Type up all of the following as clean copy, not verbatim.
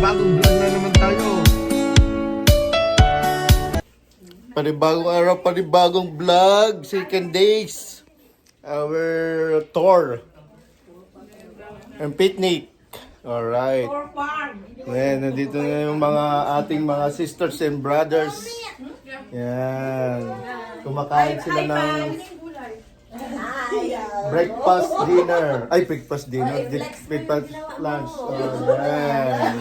panibagong vlog na naman tayo. Panibagong araw, panibagong vlog. Second days. Our tour. And picnic. Alright. Yan, nandito na yung mga ating mga sisters and brothers. Yan. Kumakain sila ng breakfast dinner. Ay, breakfast dinner. Breakfast lunch. Yan.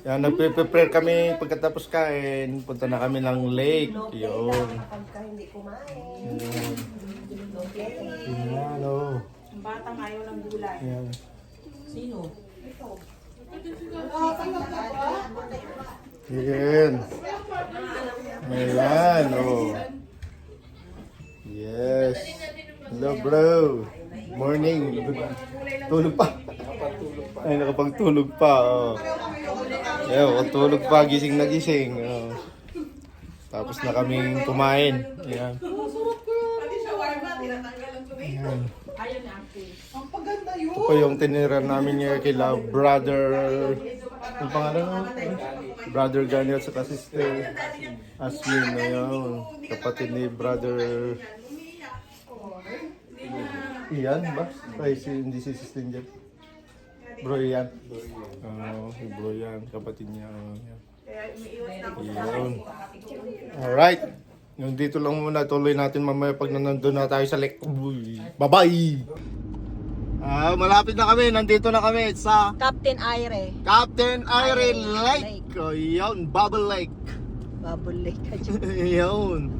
Yan, nagpe-prepare kami pagkatapos kain. Punta na kami ng lake. Yun. Yan, oh. Ang batang ayaw ng gulay. Yan. Sino? Yan. Ayan, oh. Yes. Hello, bro. Morning. Tulog pa. Ay, nakapagtulog pa, oh. Ayan, tulog pa, gising na gising. Oh. Tapos na kaming kumain. Ayan. Ayan. Ito po yung tinira namin niya kila brother. Ang pangalan mo? Brother Gani at saka sister Asmin. Ayan. Kapatid ni brother Ian ba? Ay, hindi si sister Jeff. Bro Ian. Si Bro Ian. Kapatid niya. Ayan. Alright. Yung dito lang muna, tuloy natin mamaya pag nandun na tayo sa lake. Bye-bye! Malapit na kami, nandito na kami sa Captain Aire. Captain Aire Lake. O, yun, Bubble Lake. Bubble Lake. Yun.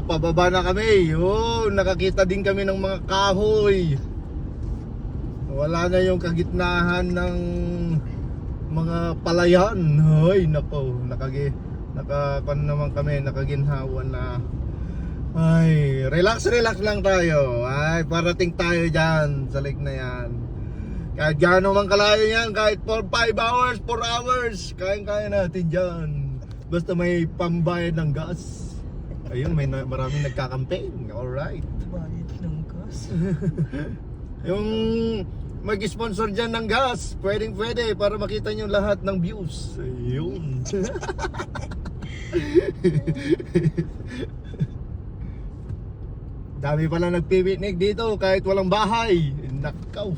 Pababa na kami. Yun, nakakita din kami ng mga kahoy. Wala na yung kagitnahan ng mga palayan. Hoy, nako, naman kami, nakaginhawa na. Ay, relax lang tayo. Ay, parating tayo dyan sa lake na yan. Kahit gaano man kalayo yan, kahit for 5 hours, 4 hours, kaya natin dyan. Basta may pambayad ng gas. Ayun, maraming nagkakamping. Alright. Bayad ng gas. Yung mag-sponsor dyan ng gas, pwede para makita nyo lahat ng views. Ayun. Dami pala nagpipiknik dito kahit walang bahay. Nakaw.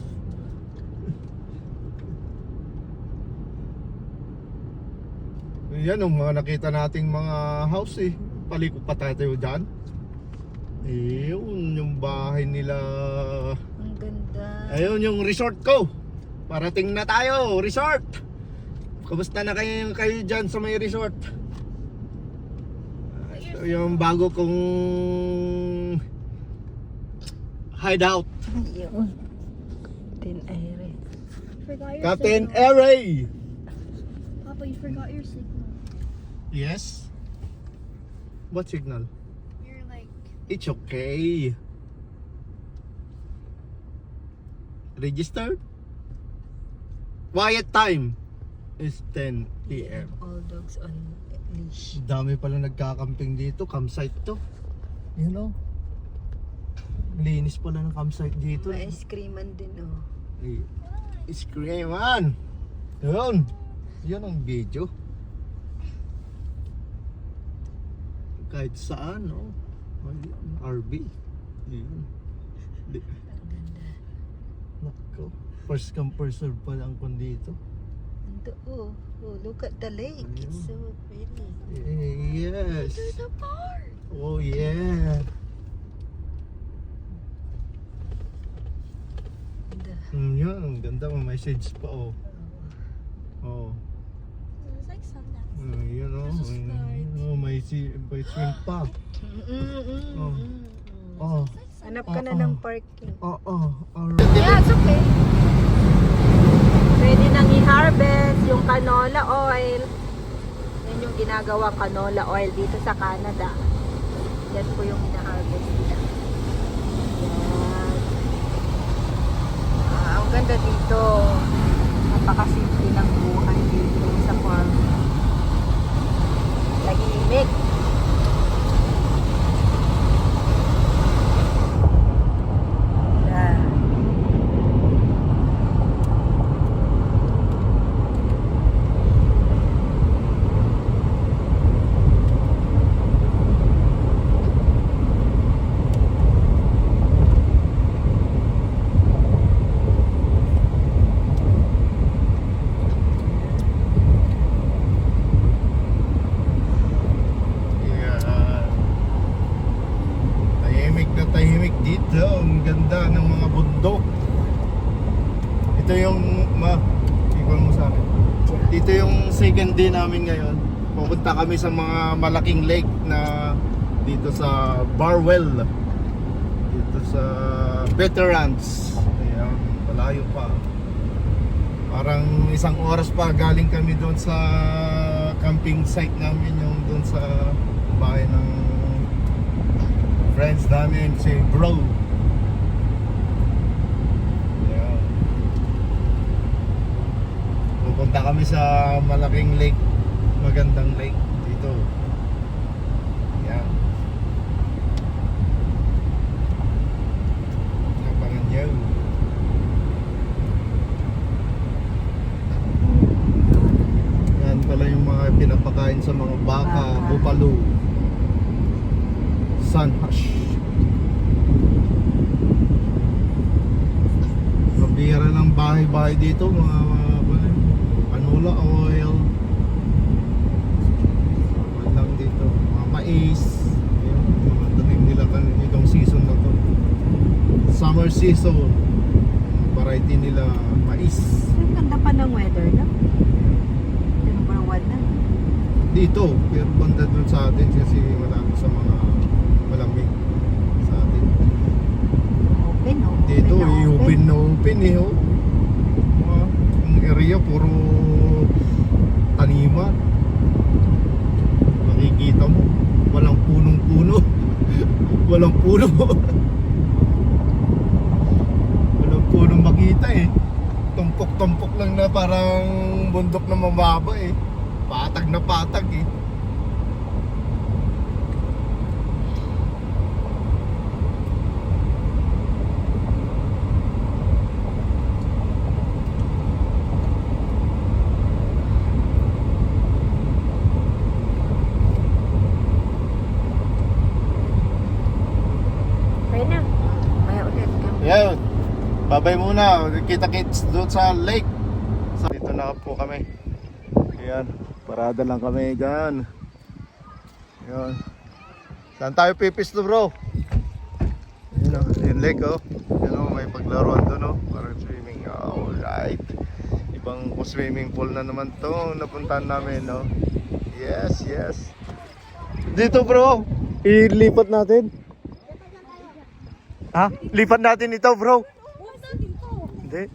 Yan ang mga nakita nating mga house eh. Palikot pa tayo dyan. Ayun yung bahay nila. Ang ganda. Ayun yung resort ko. Parating na tayo, resort. Kumusta na kayo dyan sa may resort? Ito yung bago kong hideout. Yun. Captain Aire. Captain Aire. Papa, you forgot your signal. Yes? What signal? You're like, It's okay. Registered? Quiet time is 10 p.m. All dogs on leash. Dami pala nagkakamping dito, campsite to. You know? Linis pala ng campsite dito. May ice creaman din, oh. Screaman! Yun! Yun ang video. Kahit saan, no? RV. Yun. Ang ganda. Nako. First come, first serve pa lang kung dito. Ando, oh. Oh, look at the lake. It's so pretty. Yes. There's a park. Oh, yeah. Ganda. Yun, ang ganda. May message pa, oh. Oh. there's like some that. Yun, oh. Oh, may swim pa. Oh. Oh. Hanap ka na ng parking. Oh. Alright. Yeah, it's okay. Pwede nang i-harvest yung canola oil. Yan yung ginagawa canola oil dito sa Canada. Yan po yung ina-harvest nila. Yan. Ang ganda dito. Napakasimple ng buhay dito sa farm. Tahimik. dito. Ang ganda ng mga bundok. Ito yung ikaw mo sa akin. Dito yung second day namin ngayon. Pupunta kami sa mga malaking lake na dito sa Barwell. Dito sa Veterans. Ayan, malayo pa. Parang 1 oras pa galing kami doon sa camping site namin, yung doon sa bahay ng friends namin, si Bro. Ayan. Pupunta kami sa malaking lake, magandang lake dito. Ayan. Napangan niyo. Yan pala yung mga pinapakain sa mga baka, buffalo. Sunhash. Mabihira ng bahay-bahay dito, mga canola oil. Lang dito, mga mais. Ayun, mga tanim nila itong season na to. Summer season. Variety nila mais. Ang ganda pa ng weather na. Number 1 na. Dito, pero banda dun sa atin kasi malapit sa mga malamig sa atin. Open, no? Dito, open na open eh. Oh. Ang area puro taniman. Makikita mo, walang punong-puno. Walang puno. Walang punong makita eh. Tumpok-tumpok lang na parang bundok na mababa eh. Patag na patag eh. Okay na. Kaya ulit kami. Yan. Babay muna. Kita-kits doon sa lake. Dito na po kami. Ayan. Parada lang kami dyan. Ayan. Saan tayo pipisto bro? Yun o. Yung lake o. Yun o. May paglaruan doon o. Parang swimming. Alright. Ibang swimming pool na naman to. Napuntahan namin o. Yes, yes. Dito bro. Ilipat natin. Ha? Lipat natin ito bro. Huwag natin to. Hindi.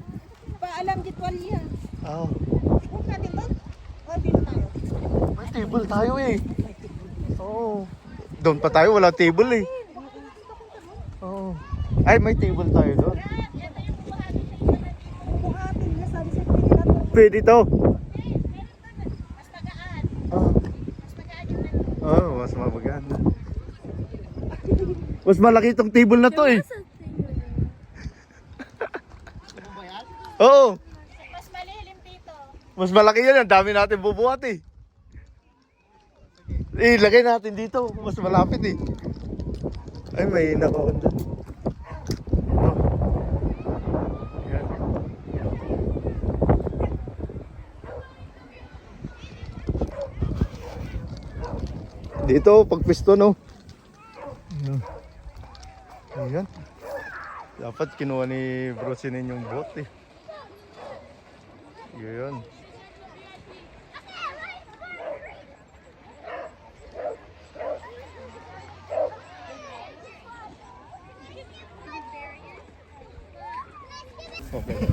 Paalam di tuwalya. Oh. Huwag natin to. O, dito tayo. May table tayo eh. Oo. Doon pa tayo, wala table eh. Oo. Ay, may table tayo doon. Buhatin na sabi sa pinila to. Pwede to. Mas magaan. Oh. Mas magaan yung ano. Oh, mas mabagaan. Mas malaki itong table na to eh. Oo. Mas malilim dito. Mas malaki yan. Ang dami natin bubuhat eh. Ilagay natin dito. Mas malapit eh. Ay, may nakaon doon. Oh. Yan. Dito, pagpisto no. Ayan. Dapat kinuha ni Bro Sinin yung boat eh. Yun. Okay.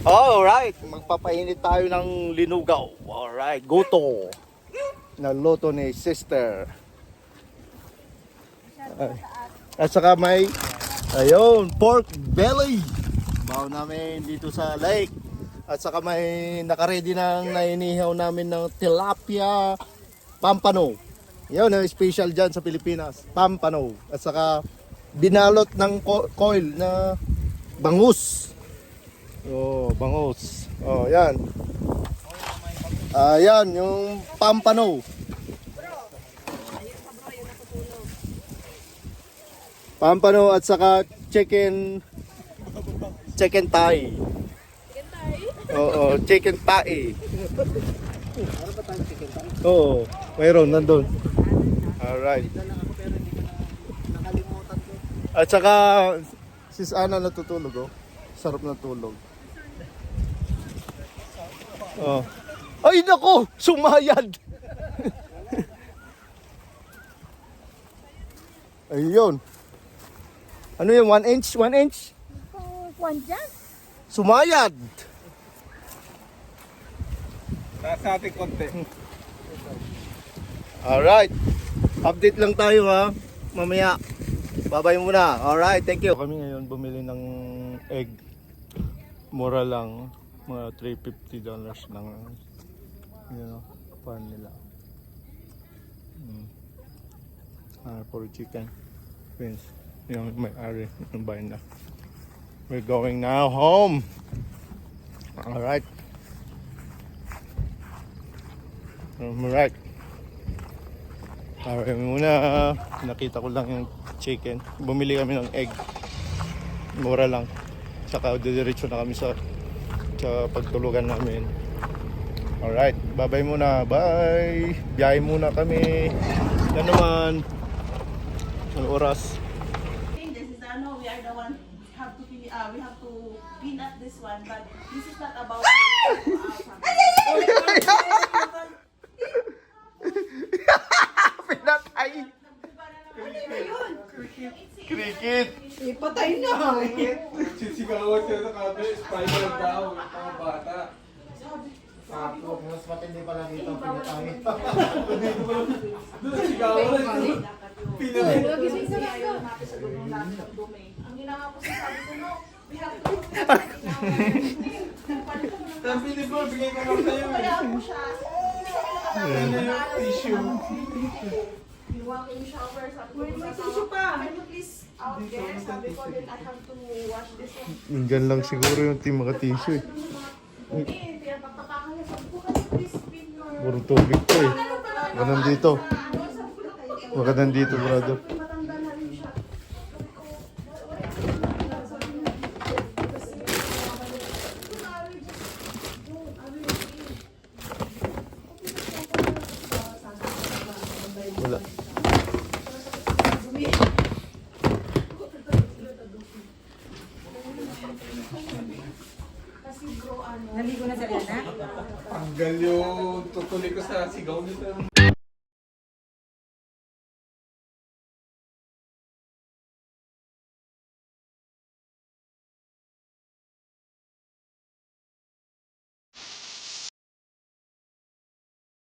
Alright, magpapainit tayo ng linugaw. Alright, goto. Naluto ni sister. Ay. At saka may, ayun, pork belly. Baw namin dito sa lake. At saka may nakaredy ng nainihaw namin ng tilapia pampano. Yun, ang special dyan sa Pilipinas. Pampano. At saka binalot ng coil na bangus. Oh, bangus. Oh, yan. Ayan, yung pampano. Pampano at saka chicken thigh. Chicken thigh? Oo, chicken thigh. Oo, mayroon nandun. Alright. At saka, sis Ana natutulog, oh. Sarap na tulog. Oh. Ay, nako! Sumayad! Ayun. Ano yun? 1 inch? 1 inch? One dyan. Sumayad! Sa ating konti. Alright. Update lang tayo ha. Mamaya. Babay muna. Alright, thank you. Kami ngayon bumili ng egg. Mura lang. Mga $350 lang. Yun o. Pan nila. For chicken. Pins. Yung may-ari. Yung bayan na. We're going now home. Alright. Alright. Alright muna. Nakita ko lang yung chicken. Bumili kami ng egg. Mura lang. Tsaka didiretso na kami sa pagtulugan namin. Alright. Bye-bye muna. Bye. Biyahe muna kami. Yan naman. Ang oras. This is we are the one have to we have to clean up this one, but this is not about Pinatay! Cricket! Sisigawan siya sa kabe, spider daw, mga bata. Mas matindi pala dito. Pinatay. Doon, sigawan na. Pinatay. Ang ginawa ko sa sabi ko, no, we have to Tapos pinipro, bigay ko lang sa'yo. kaya mo siya. Tissue. You walk in shower, sabi ko, may tissue pa. Can you please out there? Sabi ko, then I have to wash this one. Nandyan lang siguro yung team mga tissue eh. Kaya pagpapakan niya, sabi ko, can you please spin your... Puro tubig to eh. Baka nandito. Baka nandito, brother. Matanda na rin siya. Wala. Naligo na sila na? Tanggal yung tutuloy ko sa sigaw nito.